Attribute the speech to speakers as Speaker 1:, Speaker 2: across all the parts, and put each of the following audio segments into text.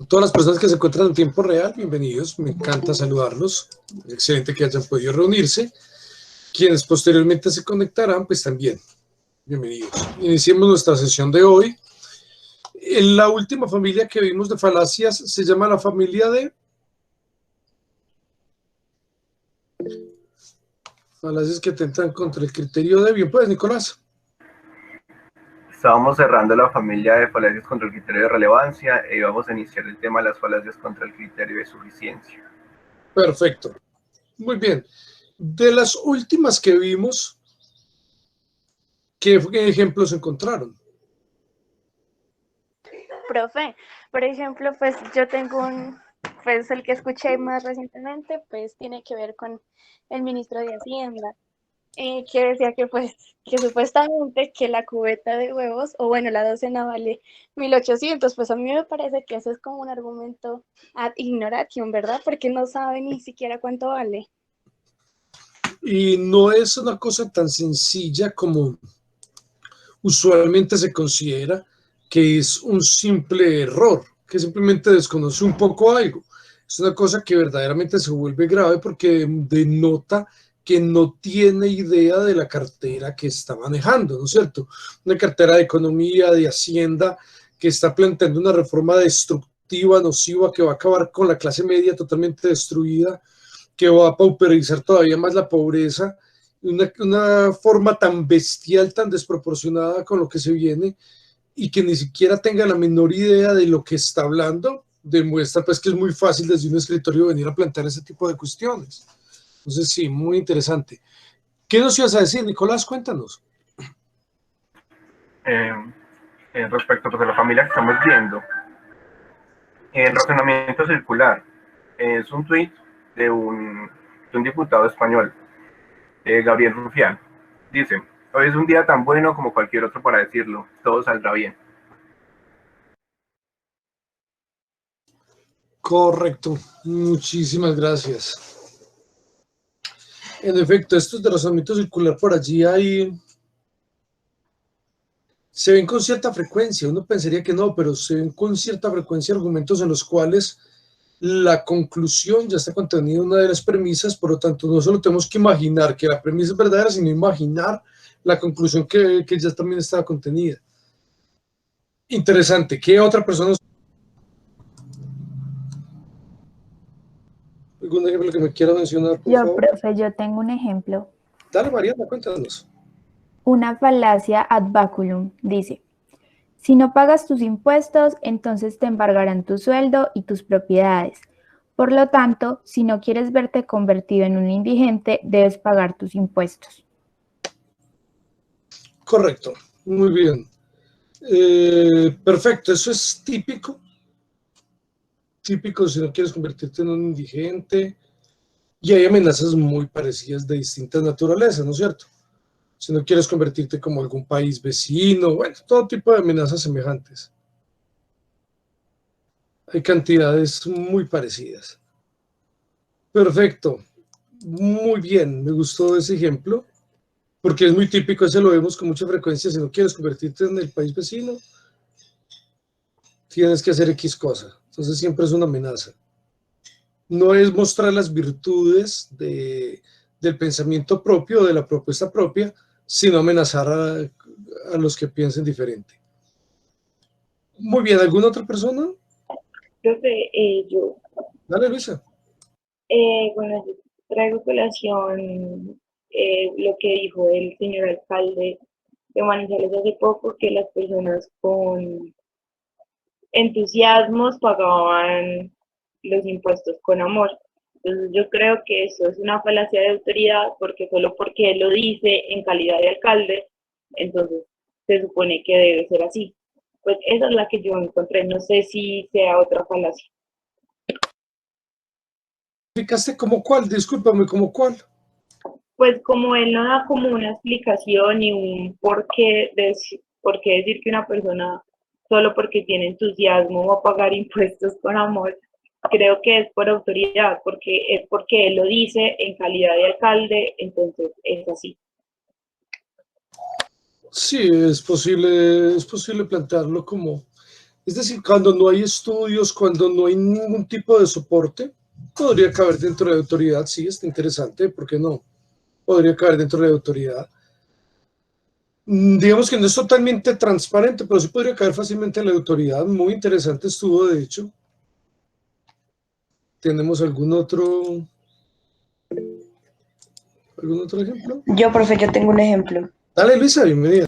Speaker 1: Todas las personas que se encuentran en tiempo real, bienvenidos, me encanta saludarlos, es excelente que hayan podido reunirse. Quienes posteriormente se conectarán, pues también, bienvenidos. Iniciemos nuestra sesión de hoy. En la última familia que vimos de falacias se llama la familia de falacias que atentan contra el criterio de bien. Pues, Nicolás.
Speaker 2: Estábamos cerrando la familia de falacias contra el criterio de relevancia e íbamos a iniciar el tema de las falacias contra el criterio de suficiencia.
Speaker 1: Perfecto. Muy bien. De las últimas que vimos, ¿qué ejemplos encontraron?
Speaker 3: Profe, por ejemplo, pues yo tengo pues el que escuché más recientemente, pues tiene que ver con el ministro de Hacienda, que decía que pues, que supuestamente que la cubeta de huevos, o bueno, la docena vale 1.800, pues a mí me parece que eso es como un argumento ad ignorantium, ¿verdad? Porque no sabe ni siquiera cuánto vale.
Speaker 1: Y no es una cosa tan sencilla como usualmente se considera, que es un simple error, que simplemente desconoce un poco algo. Es una cosa que verdaderamente se vuelve grave porque denota que no tiene idea de la cartera que está manejando, ¿no es cierto? Una cartera de economía, de hacienda, que está planteando una reforma destructiva, nociva, que va a acabar con la clase media totalmente destruida, que va a pauperizar todavía más la pobreza, una forma tan bestial, tan desproporcionada con lo que se viene, y que ni siquiera tenga la menor idea de lo que está hablando, demuestra pues que es muy fácil desde un escritorio venir a plantear ese tipo de cuestiones. Entonces sí, muy interesante. ¿Qué nos ibas a decir, Nicolás? Cuéntanos.
Speaker 2: Respecto pues, a la familia que estamos viendo, el razonamiento circular es un tuit de un diputado español, Gabriel Rufián. Dice: hoy es un día tan bueno como cualquier otro para decirlo, todo saldrá bien.
Speaker 1: Correcto, muchísimas gracias. En efecto, estos de razonamiento circular por allí se ven con cierta frecuencia, uno pensaría que no, pero se ven con cierta frecuencia argumentos en los cuales la conclusión ya está contenida en una de las premisas, por lo tanto no solo tenemos que imaginar que la premisa es verdadera, sino imaginar la conclusión que ya también estaba contenida. Interesante. ¿Qué otra persona? ¿Algún ejemplo que me quiera mencionar, por favor?
Speaker 4: Profe, yo tengo un ejemplo.
Speaker 1: Dale, Mariana, cuéntanos.
Speaker 4: Una falacia ad baculum dice: si no pagas tus impuestos, entonces te embargarán tu sueldo y tus propiedades. Por lo tanto, si no quieres verte convertido en un indigente, debes pagar tus impuestos.
Speaker 1: Correcto, muy bien. Perfecto, eso es típico. Típico si no quieres convertirte en un indigente. Y hay amenazas muy parecidas de distintas naturalezas, ¿no es cierto? Si no quieres convertirte como algún país vecino, bueno, todo tipo de amenazas semejantes. Hay cantidades muy parecidas. Perfecto, muy bien, me gustó ese ejemplo, porque es muy típico, ese lo vemos con mucha frecuencia. Si no quieres convertirte en el país vecino, tienes que hacer X cosa, entonces siempre es una amenaza. No es mostrar las virtudes del pensamiento propio, de la propuesta propia, sino amenazar a los que piensen diferente. Muy bien, ¿alguna otra persona?
Speaker 5: Profe, yo.
Speaker 1: Dale, Luisa.
Speaker 5: Bueno, yo traigo colación lo que dijo el señor alcalde de Manizales hace poco, que las personas con entusiasmos pagaban los impuestos con amor. Entonces yo creo que eso es una falacia de autoridad, porque solo porque él lo dice en calidad de alcalde, entonces se supone que debe ser así. Pues esa es la que yo encontré, no sé si sea otra falacia.
Speaker 1: ¿Explicaste como cuál? Discúlpame, ¿como cuál?
Speaker 5: Pues como él no da como una explicación y un por qué decir que una persona solo porque tiene entusiasmo va a pagar impuestos con amor, creo que es por autoridad, porque es porque él lo dice en calidad de alcalde, entonces es así.
Speaker 1: Sí, es posible plantearlo como Es decir, cuando no hay estudios, cuando no hay ningún tipo de soporte, podría caber dentro de la autoridad. Sí, está interesante, ¿por qué no? Podría caber dentro de la autoridad. Digamos que no es totalmente transparente, pero sí podría caer fácilmente en la autoridad. Muy interesante estuvo, de hecho. ¿Tenemos algún otro ejemplo?
Speaker 6: Yo, profe, yo tengo un ejemplo.
Speaker 1: Dale, Luisa, bienvenida.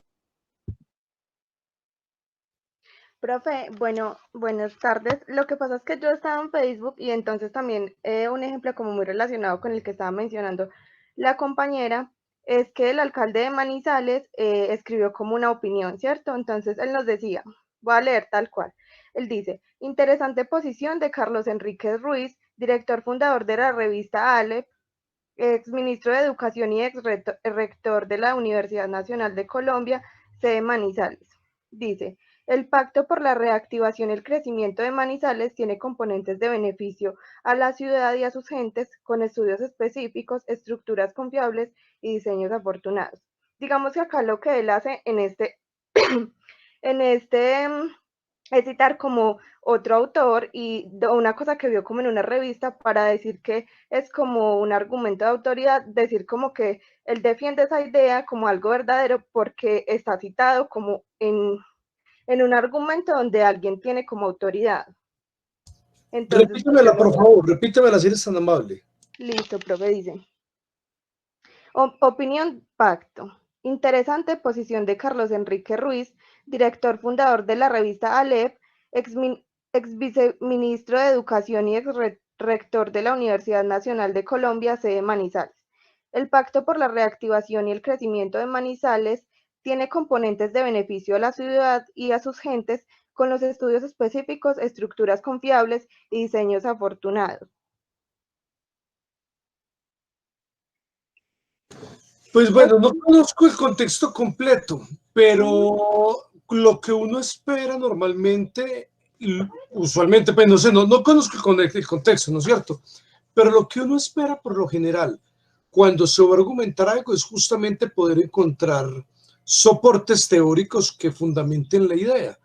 Speaker 3: Profe, bueno, buenas tardes. Lo que pasa es que yo estaba en Facebook y entonces también un ejemplo como muy relacionado con el que estaba mencionando la compañera es que el alcalde de Manizales escribió como una opinión, ¿cierto? Entonces él nos decía, voy a leer tal cual. Él dice, interesante posición de Carlos Enríquez Ruiz, director fundador de la revista Alep, ex ministro de Educación y ex rector de la Universidad Nacional de Colombia, sede Manizales. Dice, el Pacto por la Reactivación y el Crecimiento de Manizales tiene componentes de beneficio a la ciudad y a sus gentes con estudios específicos, estructuras confiables y diseños afortunados. Digamos que acá lo que él hace en en este es citar como otro autor y una cosa que vio como en una revista para decir que es como un argumento de autoridad, decir como que él defiende esa idea como algo verdadero porque está citado como en un argumento donde alguien tiene como autoridad. Entonces,
Speaker 1: Repítemela, por favor, repítemela si eres tan amable.
Speaker 3: listo, profe, dice. Opinión Pacto. Interesante posición de Carlos Enrique Ruiz, director fundador de la revista Alep, ex viceministro de Educación y ex rector de la Universidad Nacional de Colombia, sede Manizales. El Pacto por la Reactivación y el Crecimiento de Manizales tiene componentes de beneficio a la ciudad y a sus gentes con los estudios específicos, estructuras confiables y diseños afortunados.
Speaker 1: Pues bueno, no conozco el contexto completo, pero lo que uno espera normalmente, usualmente, pues no sé, no conozco el contexto, ¿no es cierto? Pero lo que uno espera por lo general, cuando se va a argumentar algo, es justamente poder encontrar soportes teóricos que fundamenten la idea.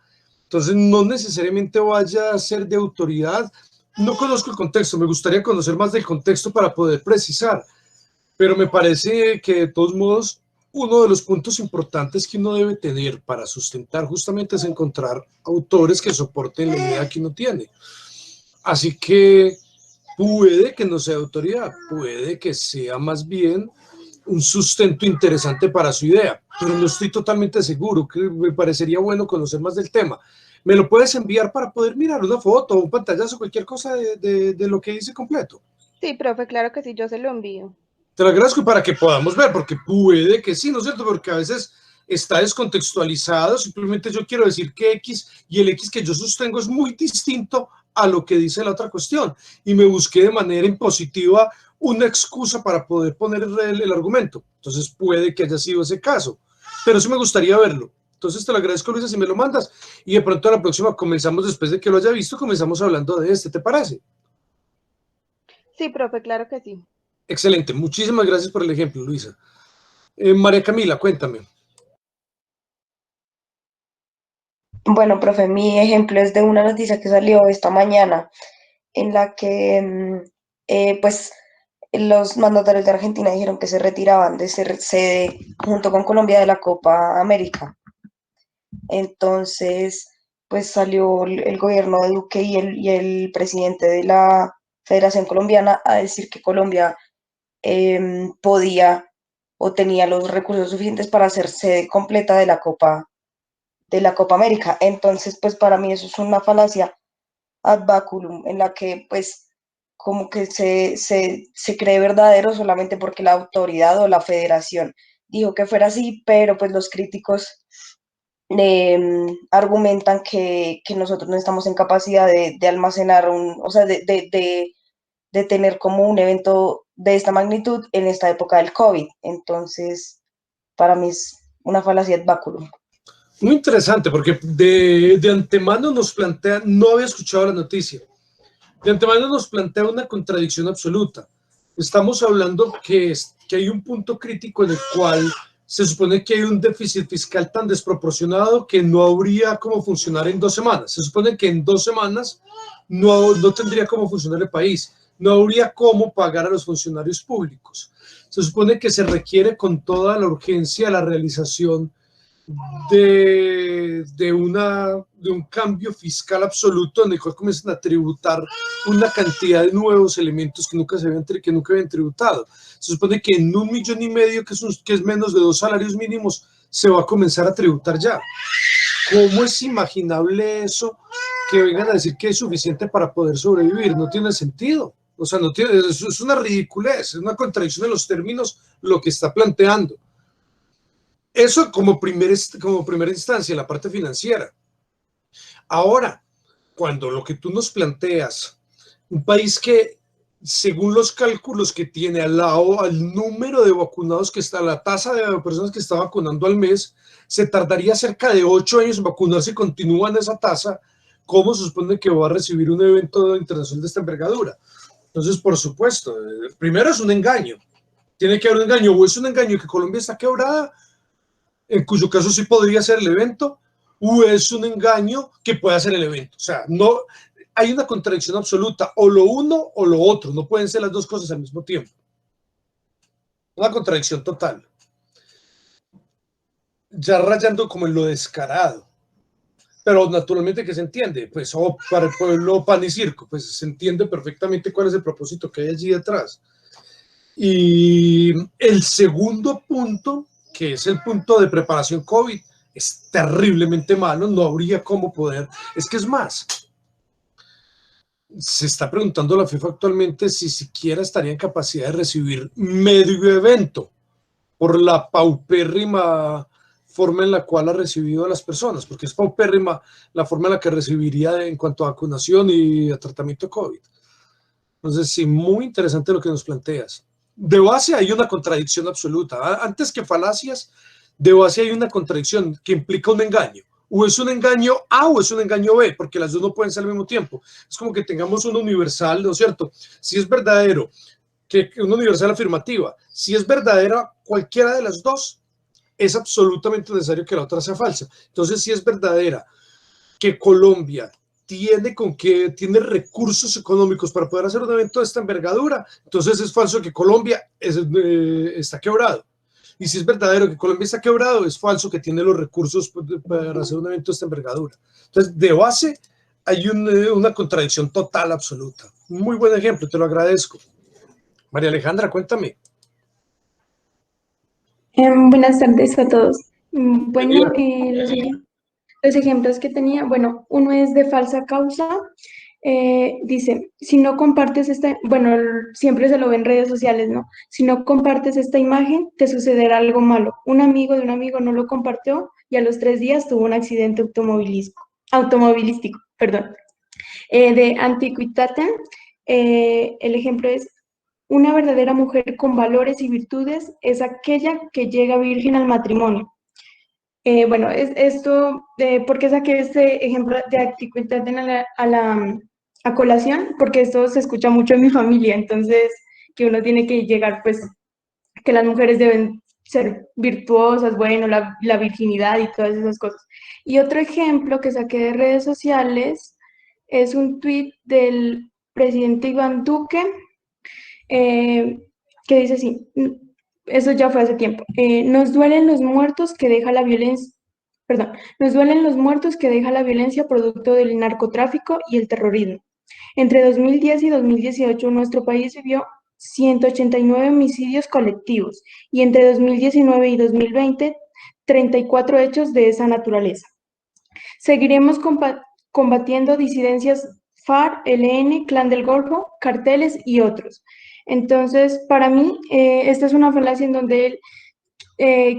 Speaker 1: Entonces, no necesariamente vaya a ser de autoridad. No conozco el contexto, me gustaría conocer más del contexto para poder precisar. Pero me parece que de todos modos, uno de los puntos importantes que uno debe tener para sustentar justamente es encontrar autores que soporten la idea que uno tiene. Así que puede que no sea autoridad, puede que sea más bien un sustento interesante para su idea, pero no estoy totalmente seguro, que me parecería bueno conocer más del tema. ¿Me lo puedes enviar para poder mirar una foto, un pantallazo, cualquier cosa de lo que dice completo?
Speaker 3: Sí, profe, claro que sí, yo se lo envío.
Speaker 1: Te lo agradezco para que podamos ver, porque puede que sí, ¿no es cierto? Porque a veces está descontextualizado, simplemente yo quiero decir que X y el X que yo sostengo es muy distinto a lo que dice la otra cuestión, y me busqué de manera impositiva una excusa para poder poner el argumento. Entonces puede que haya sido ese caso, pero sí me gustaría verlo. Entonces te lo agradezco, Luisa, si me lo mandas, y de pronto a la próxima comenzamos, después de que lo haya visto, comenzamos hablando de este, ¿te parece?
Speaker 3: Sí, profe, claro que sí.
Speaker 1: Excelente, muchísimas gracias por el ejemplo, Luisa. María Camila, cuéntame.
Speaker 6: Bueno, profe, mi ejemplo es de una noticia que salió esta mañana en la que, pues, los mandatarios de Argentina dijeron que se retiraban de ser sede junto con Colombia de la Copa América. Entonces, pues salió el gobierno de Duque y el presidente de la Federación Colombiana a decir que Colombia podía o tenía los recursos suficientes para hacer sede completa de la Copa América. Entonces, pues para mí eso es una falacia ad baculum, en la que pues como que se cree verdadero solamente porque la autoridad o la federación dijo que fuera así, pero pues los críticos argumentan que nosotros no estamos en capacidad de almacenar o sea, de tener como un evento de esta magnitud en esta época del COVID. Entonces, para mí es una falacia ad baculum.
Speaker 1: Muy interesante, porque de antemano nos plantea, no había escuchado la noticia, de antemano nos plantea una contradicción absoluta. Estamos hablando que hay un punto crítico en el cual se supone que hay un déficit fiscal tan desproporcionado que no habría cómo funcionar en 2 semanas. Se supone que en 2 semanas no tendría cómo funcionar el país, no habría cómo pagar a los funcionarios públicos. Se supone que se requiere con toda la urgencia la realización de un cambio fiscal absoluto en el cual comienzan a tributar una cantidad de nuevos elementos que nunca habían tributado. Se supone que en 1,5 millones, que es menos de 2 salarios mínimos, se va a comenzar a tributar ya. ¿Cómo es imaginable eso? Que vengan a decir que es suficiente para poder sobrevivir. No tiene sentido. O sea, no tiene, es una ridiculez, es una contradicción en los términos lo que está planteando. Eso como primera instancia, la parte financiera. Ahora, cuando lo que tú nos planteas, un país que, según los cálculos que tiene al número de vacunados que está, la tasa de personas que está vacunando al mes, se tardaría cerca de 8 años en vacunarse y continúa en esa tasa, ¿cómo se supone que va a recibir un evento internacional de esta envergadura? Entonces, por supuesto, primero es un engaño. Tiene que haber un engaño, o es un engaño que Colombia está quebrada, en cuyo caso sí podría ser el evento, o es un engaño que puede ser el evento. O sea, no hay una contradicción absoluta, o lo uno o lo otro, no pueden ser las dos cosas al mismo tiempo. Una contradicción total. Ya rayando como en lo descarado. Pero naturalmente que se entiende, pues para el pueblo pan y circo, pues se entiende perfectamente cuál es el propósito que hay allí detrás. Y el segundo punto, que es el punto de preparación COVID, es terriblemente malo, no habría cómo poder, es que es más, se está preguntando la FIFA actualmente si siquiera estaría en capacidad de recibir medio evento por la paupérrima forma en la cual ha recibido a las personas, porque es paupérrima la forma en la que recibiría en cuanto a vacunación y a tratamiento de COVID. Entonces, sí, muy interesante lo que nos planteas. De base hay una contradicción absoluta. Antes que falacias, de base hay una contradicción que implica un engaño. O es un engaño A o es un engaño B, porque las dos no pueden ser al mismo tiempo. Es como que tengamos una universal, ¿no es cierto? Si es verdadero, que una universal afirmativa, si es verdadera cualquiera de las dos, es absolutamente necesario que la otra sea falsa. Entonces, si es verdadera que Colombia tiene recursos económicos para poder hacer un evento de esta envergadura, entonces es falso que Colombia está quebrado. Y si es verdadero que Colombia está quebrado, es falso que tiene los recursos para hacer un evento de esta envergadura. Entonces, de base, hay una contradicción total, absoluta. Muy buen ejemplo, te lo agradezco. María Alejandra, cuéntame.
Speaker 7: Buenas tardes a todos. Bueno, los ejemplos que tenía, bueno, uno es de falsa causa. Dice, si no compartes bueno, siempre se lo ve en redes sociales, ¿no? Si no compartes esta imagen, te sucederá algo malo. Un amigo de un amigo no lo compartió y a los 3 días tuvo un accidente automovilístico, perdón. De Antiquitatem, el ejemplo es, una verdadera mujer con valores y virtudes es aquella que llega virgen al matrimonio. Bueno, ¿por qué saqué este ejemplo de Antiquitatem a colación? Porque esto se escucha mucho en mi familia, entonces que uno tiene que llegar, pues, que las mujeres deben ser virtuosas, bueno, la virginidad y todas esas cosas. Y otro ejemplo que saqué de redes sociales es un tuit del presidente Iván Duque, que dice así, eso ya fue hace tiempo, nos duelen los muertos que deja la violencia, perdón, nos duelen los muertos que deja la violencia producto del narcotráfico y el terrorismo. Entre 2010 y 2018 nuestro país vivió 189 homicidios colectivos y entre 2019 y 2020, 34 hechos de esa naturaleza. Seguiremos combatiendo disidencias FARC, ELN, Clan del Golfo, carteles y otros. Entonces, para mí, esta es una falacia en donde él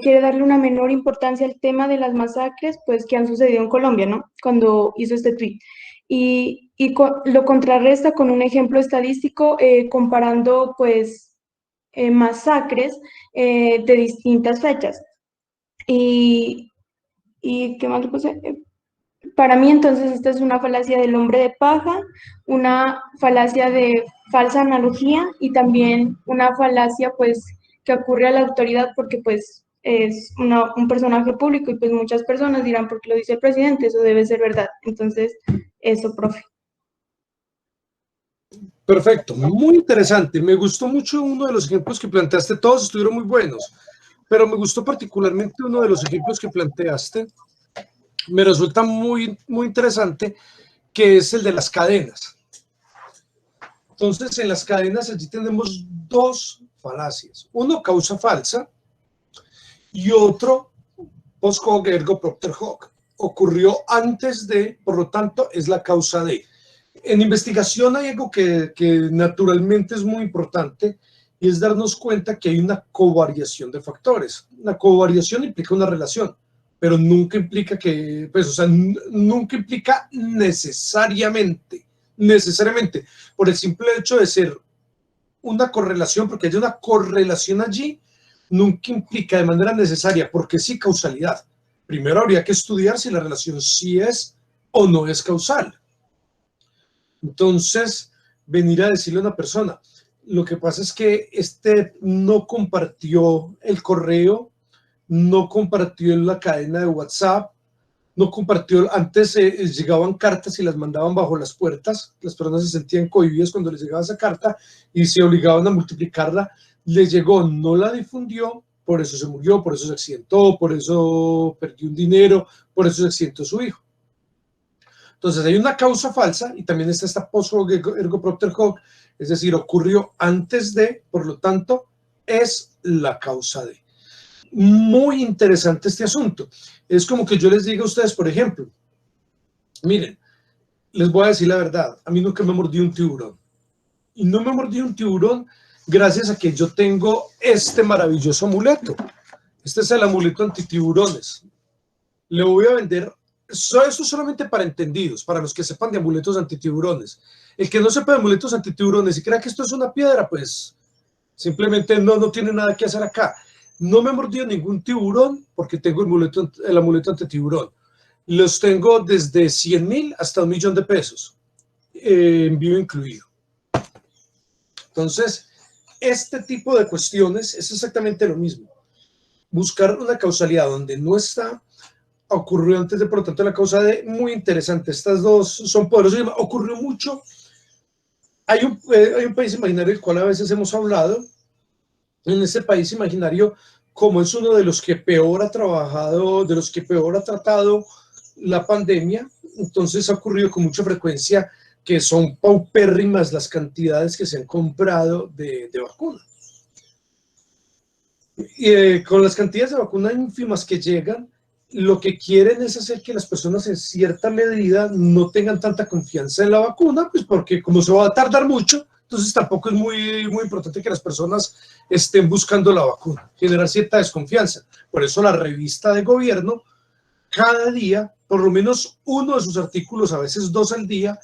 Speaker 7: quiere darle una menor importancia al tema de las masacres pues, que han sucedido en Colombia, ¿no? Cuando hizo este tuit. Y lo contrarresta con un ejemplo estadístico comparando, pues, masacres de distintas fechas. ¿Y qué más le puse? Para mí, entonces, esta es una falacia del hombre de paja, una falacia de falsa analogía y también una falacia, pues, que ocurre a la autoridad porque, pues, es un personaje público y pues muchas personas dirán, porque lo dice el presidente, eso debe ser verdad. Entonces, eso, profe.
Speaker 1: Perfecto, muy interesante. Me gustó mucho uno de los ejemplos que planteaste, todos estuvieron muy buenos, pero me gustó particularmente uno de los ejemplos que planteaste, me resulta muy, muy interesante, que es el de las cadenas. Entonces, en las cadenas allí tenemos dos falacias, uno causa falsa y otro post hoc ergo propter hoc. Ocurrió antes de, por lo tanto, es la causa de. En investigación hay algo que naturalmente es muy importante y es darnos cuenta que hay una covariación de factores. La covariación implica una relación, pero nunca implica que, pues, o sea, nunca implica necesariamente, por el simple hecho de ser una correlación, porque hay una correlación allí, nunca implica de manera necesaria, porque sí, causalidad. Primero habría que estudiar si la relación sí es o no es causal. Entonces, venir a decirle a una persona, lo que pasa es que este no compartió el correo, no compartió en la cadena de WhatsApp, no compartió, antes llegaban cartas y las mandaban bajo las puertas, las personas se sentían cohibidas cuando les llegaba esa carta y se obligaban a multiplicarla, les llegó, no la difundió, por eso se murió, por eso se accidentó, por eso perdió un dinero, por eso se accidentó su hijo. Entonces hay una causa falsa y también está esta post hoc ergo propter hoc, es decir, ocurrió antes de, por lo tanto, es la causa de. Muy interesante este asunto. Es como que yo les diga a ustedes, por ejemplo, miren, les voy a decir la verdad, a mí nunca me mordió un tiburón. Y no me mordió un tiburón gracias a que yo tengo este maravilloso amuleto. Este es el amuleto antitiburones. Le voy a vender, esto solamente para entendidos, para los que sepan de amuletos antitiburones. El que no sepa de amuletos antitiburones y crea que esto es una piedra, pues simplemente no tiene nada que hacer acá. No me he mordido ningún tiburón porque tengo el amuleto antitiburón. Los tengo desde 100,000 hasta 1,000,000 de pesos, envío incluido. Entonces, este tipo de cuestiones es exactamente lo mismo. Buscar una causalidad donde no está, ocurrió antes de, por lo tanto, la causa de, muy interesante. Estas dos son poderosas. Ocurrió mucho. Hay un país imaginario del cual a veces hemos hablado. En ese país imaginario, como es uno de los que peor ha trabajado, de los que peor ha tratado la pandemia, entonces ha ocurrido con mucha frecuencia que son paupérrimas las cantidades que se han comprado de vacuna. Y con las cantidades de vacuna ínfimas que llegan, lo que quieren es hacer que las personas en cierta medida no tengan tanta confianza en la vacuna, pues porque como se va a tardar mucho, entonces tampoco es muy importante que las personas estén buscando la vacuna, generar cierta desconfianza. Por eso la revista de gobierno, cada día, por lo menos uno de sus artículos, a veces 2 al día,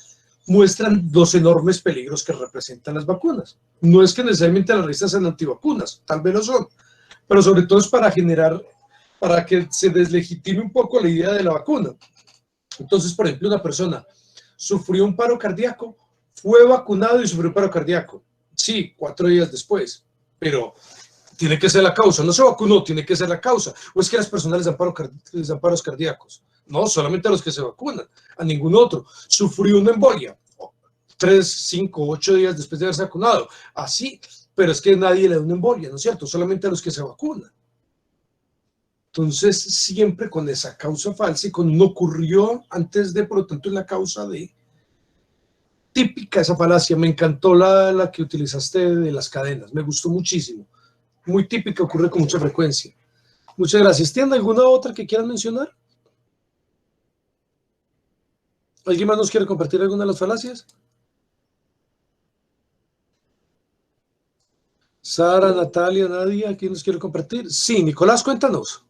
Speaker 1: muestran los enormes peligros que representan las vacunas. No es que necesariamente las revistas sean antivacunas, tal vez lo son, pero sobre todo es para generar, para que se deslegitime un poco la idea de la vacuna. Entonces, por ejemplo, una persona sufrió un paro cardíaco, fue vacunado y sufrió un paro cardíaco. Sí, 4 días después, pero tiene que ser la causa. No se vacunó, tiene que ser la causa. O es que a las personas les dan paros cardíacos. No, solamente a los que se vacunan, a ningún otro. Sufrió una embolia 3, 5, 8 días después de haberse vacunado. Así, pero es que nadie le da una embolia, ¿no es cierto? Solamente a los que se vacunan. Entonces, siempre con esa causa falsa y con no ocurrió antes de, por lo tanto, es la causa de. Típica esa falacia, me encantó la que utilizaste de las cadenas, me gustó muchísimo. Muy típica, ocurre con mucha frecuencia. Muchas gracias. ¿Tienen alguna otra que quieran mencionar? ¿Alguien más nos quiere compartir alguna de las falacias? Sara, Natalia, Nadia, ¿quién nos quiere compartir? Sí, Nicolás, cuéntanos.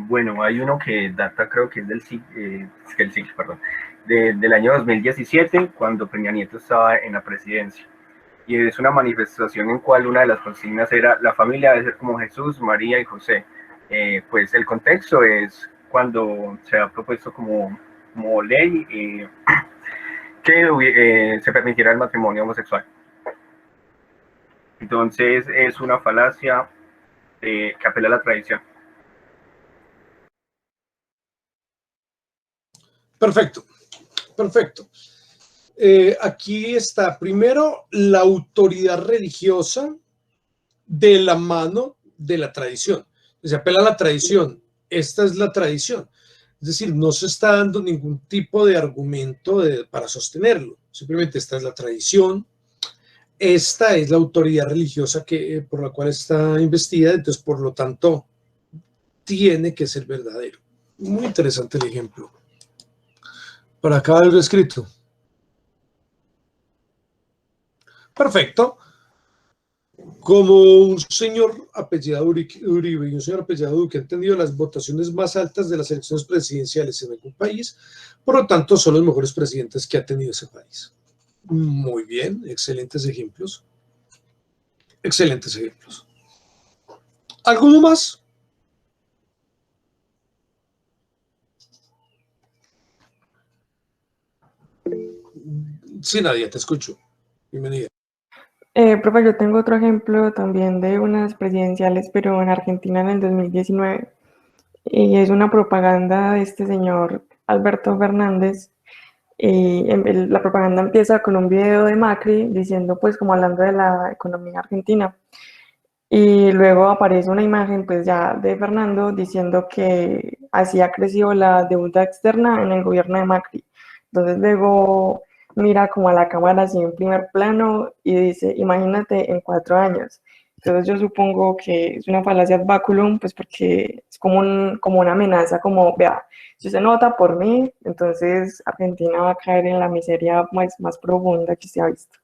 Speaker 2: Bueno, hay uno que data, creo que es del siglo, perdón, del año 2017, cuando Peña Nieto estaba en la presidencia. Y es una manifestación en cual una de las consignas era: la familia debe ser como Jesús, María y José. Pues el contexto es cuando se ha propuesto como ley que se permitiera el matrimonio homosexual. Entonces es una falacia que apela a la tradición.
Speaker 1: Perfecto, perfecto. Aquí está primero la autoridad religiosa de la mano de la tradición. Se apela a la tradición. Esta es la tradición. Es decir, no se está dando ningún tipo de argumento para sostenerlo. Simplemente esta es la tradición. Esta es la autoridad religiosa por la cual está investida. Entonces, por lo tanto, tiene que ser verdadero. Muy interesante el ejemplo. Por acá algo escrito. Perfecto. Como un señor apellidado Uribe y un señor apellidado Duque han tenido las votaciones más altas de las elecciones presidenciales en algún país, por lo tanto son los mejores presidentes que ha tenido ese país. Muy bien, excelentes ejemplos. Excelentes ejemplos. ¿Alguno más? Sí, Nadia, te escucho. Bienvenida.
Speaker 8: Profe, yo tengo otro ejemplo también de unas presidenciales, pero en Argentina en el 2019. Y es una propaganda de este señor Alberto Fernández. Y la propaganda empieza con un video de Macri diciendo, pues, como hablando de la economía argentina. Y luego aparece una imagen, pues, ya de Fernando diciendo que así ha crecido la deuda externa en el gobierno de Macri. Entonces luego mira como a la cámara así en primer plano y dice, imagínate en 4 años. Entonces yo supongo que es una falacia ad baculum, pues porque es como una amenaza, como, vea, si se nota por mí, entonces Argentina va a caer en la miseria más profunda que se ha visto.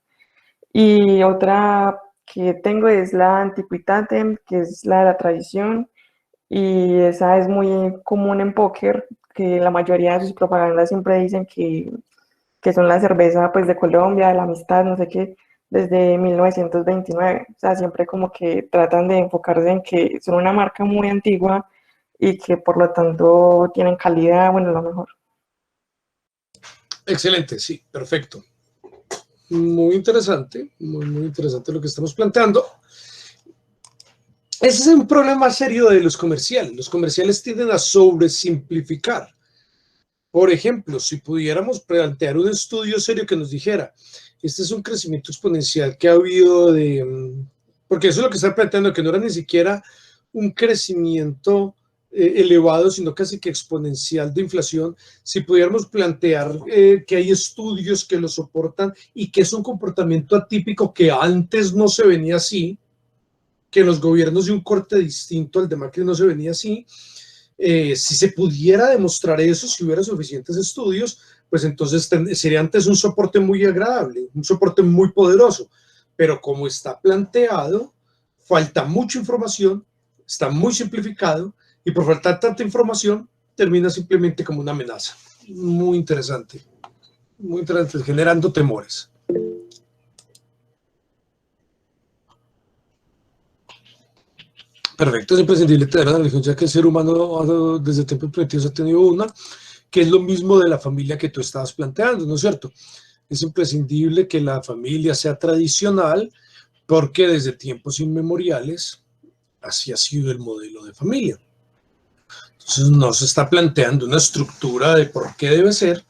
Speaker 8: Y otra que tengo es la antiquitatem, que es la de la tradición, y esa es muy común en póker, que la mayoría de sus propagandas siempre dicen que son la cerveza pues de Colombia, de la amistad, no sé qué, desde 1929. O sea, siempre como que tratan de enfocarse en que son una marca muy antigua y que por lo tanto tienen calidad, bueno, lo mejor.
Speaker 1: Excelente, sí, perfecto. Muy interesante lo que estamos planteando. Ese es un problema serio de los comerciales. Los comerciales tienden a sobresimplificar. Por ejemplo, si pudiéramos plantear un estudio serio que nos dijera, este es un crecimiento exponencial que ha habido porque eso es lo que está planteando, que no era ni siquiera un crecimiento elevado, sino casi que exponencial de inflación. Si pudiéramos plantear que hay estudios que lo soportan y que es un comportamiento atípico que antes no se venía así, que los gobiernos de un corte distinto al de Macri no se venía así, si se pudiera demostrar eso, si hubiera suficientes estudios, pues entonces sería antes un soporte muy agradable, un soporte muy poderoso, pero como está planteado, falta mucha información, está muy simplificado y por faltar tanta información termina simplemente como una amenaza. Muy interesante, generando temores. Perfecto, es imprescindible tener una religión, ya que el ser humano desde tiempos primitivos ha tenido una, que es lo mismo de la familia que tú estabas planteando, ¿no es cierto? Es imprescindible que la familia sea tradicional, porque desde tiempos inmemoriales así ha sido el modelo de familia. Entonces no se está planteando una estructura de por qué debe ser,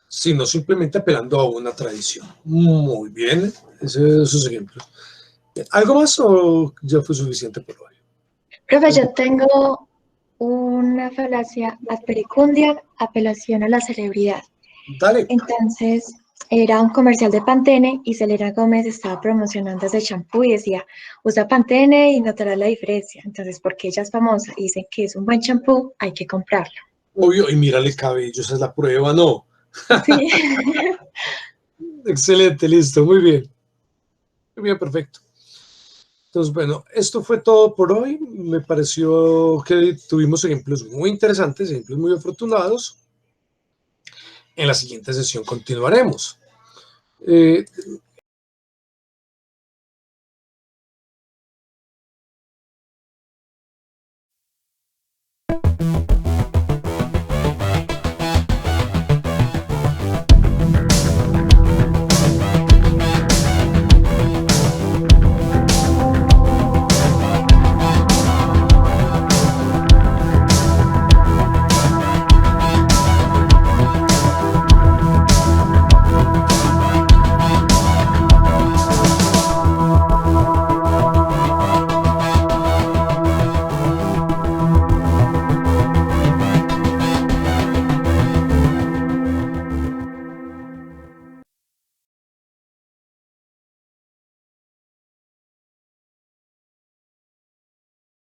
Speaker 1: sino simplemente apelando a una tradición. Muy bien, esos ejemplos. ¿Algo más o ya fue suficiente por hoy?
Speaker 9: Profe, yo tengo una falacia ad pericundiam, apelación a la celebridad.
Speaker 1: Dale.
Speaker 9: Entonces, era un comercial de Pantene y Selena Gómez estaba promocionando ese champú y decía, usa Pantene y notarás la diferencia. Entonces, porque ella es famosa y dicen que es un buen champú, hay que comprarlo.
Speaker 1: Obvio, y mírale el cabello, esa es la prueba, ¿no?
Speaker 9: Sí.
Speaker 1: Excelente, listo, muy bien. Muy bien, perfecto. Entonces, bueno, esto fue todo por hoy. Me pareció que tuvimos ejemplos muy interesantes, ejemplos muy afortunados. En la siguiente sesión continuaremos.